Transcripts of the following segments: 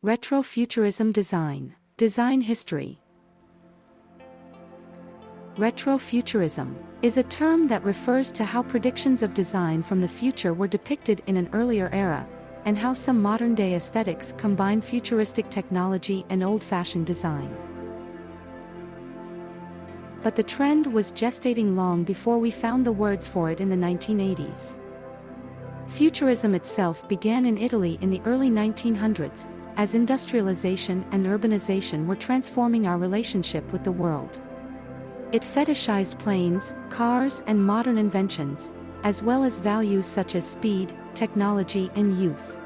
Retrofuturism design history. Retrofuturism is a term that refers to how predictions of design from the future were depicted in an earlier era, and how some modern-day aesthetics combine futuristic technology and old-fashioned design. But the trend was gestating long before we found the words for it in the 1980s. Futurism itself began in Italy in the early 1900s, as industrialization and urbanization were transforming our relationship with the world. It fetishized planes, cars, and modern inventions, as well as values such as speed, technology, and youth.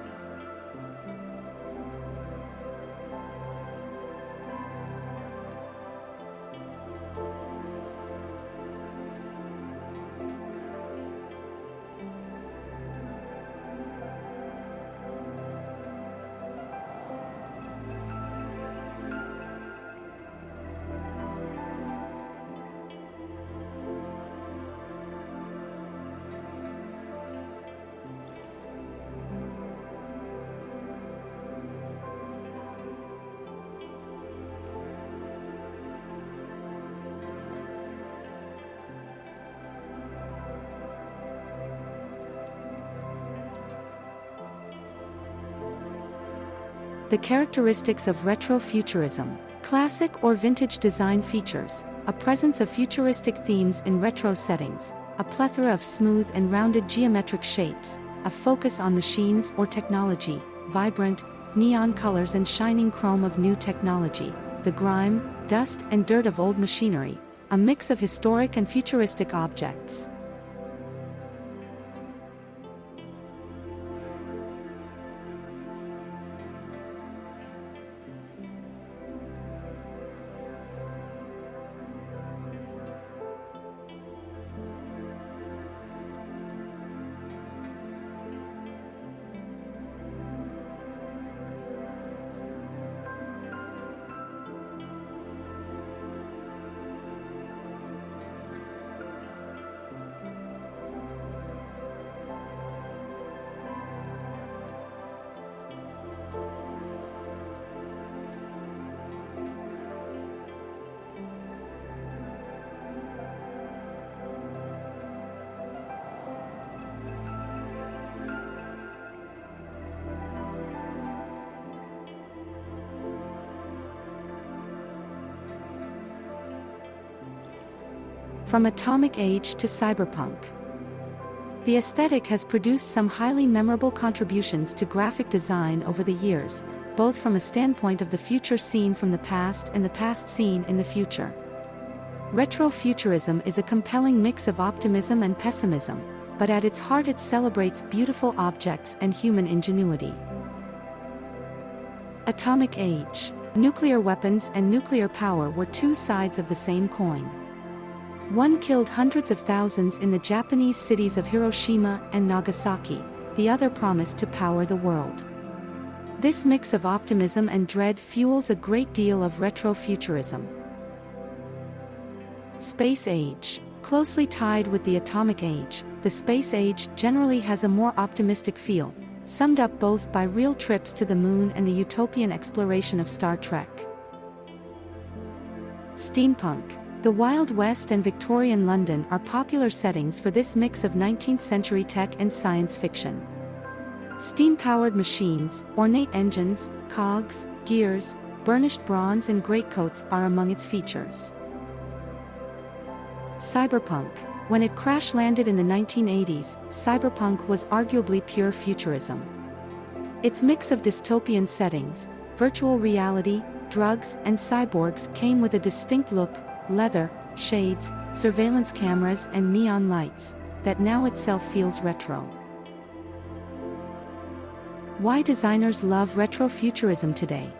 The characteristics of retrofuturism: classic or vintage design features, a presence of futuristic themes in retro settings, a plethora of smooth and rounded geometric shapes, a focus on machines or technology, vibrant, neon colors and shining chrome of new technology, the grime, dust and dirt of old machinery, a mix of historic and futuristic objects. From atomic age to cyberpunk. The aesthetic has produced some highly memorable contributions to graphic design over the years, both from a standpoint of the future seen from the past and the past seen in the future. Retrofuturism is a compelling mix of optimism and pessimism, but at its heart it celebrates beautiful objects and human ingenuity. Atomic age. Nuclear weapons and nuclear power were two sides of the same coin. One killed hundreds of thousands in the Japanese cities of Hiroshima and Nagasaki, the other promised to power the world. This mix of optimism and dread fuels a great deal of retrofuturism. Space age. Closely tied with the atomic age, the space age generally has a more optimistic feel, summed up both by real trips to the moon and the utopian exploration of Star Trek. Steampunk. The Wild West and Victorian London are popular settings for this mix of 19th century tech and science fiction. Steam-powered machines, ornate engines, cogs, gears, burnished bronze and greatcoats are among its features. Cyberpunk. When it crash-landed in the 1980s, cyberpunk was arguably pure futurism. Its mix of dystopian settings, virtual reality, drugs, and cyborgs came with a distinct look: leather, shades, surveillance cameras and neon lights, that now itself feels retro. Why designers love retrofuturism today?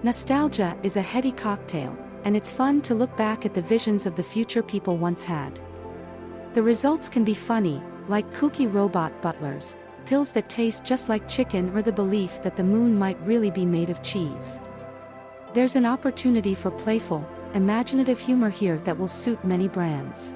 Nostalgia is a heady cocktail, and it's fun to look back at the visions of the future people once had. The results can be funny, like kooky robot butlers, pills that taste just like chicken, or the belief that the moon might really be made of cheese. There's an opportunity for playful, imaginative humor here that will suit many brands.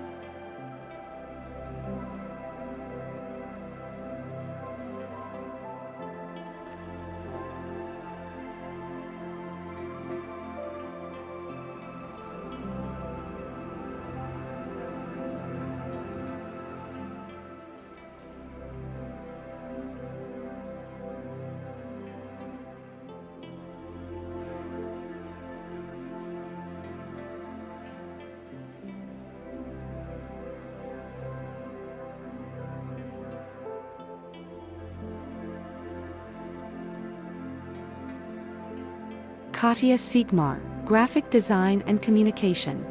Katjasiegmar, graphic design and communication.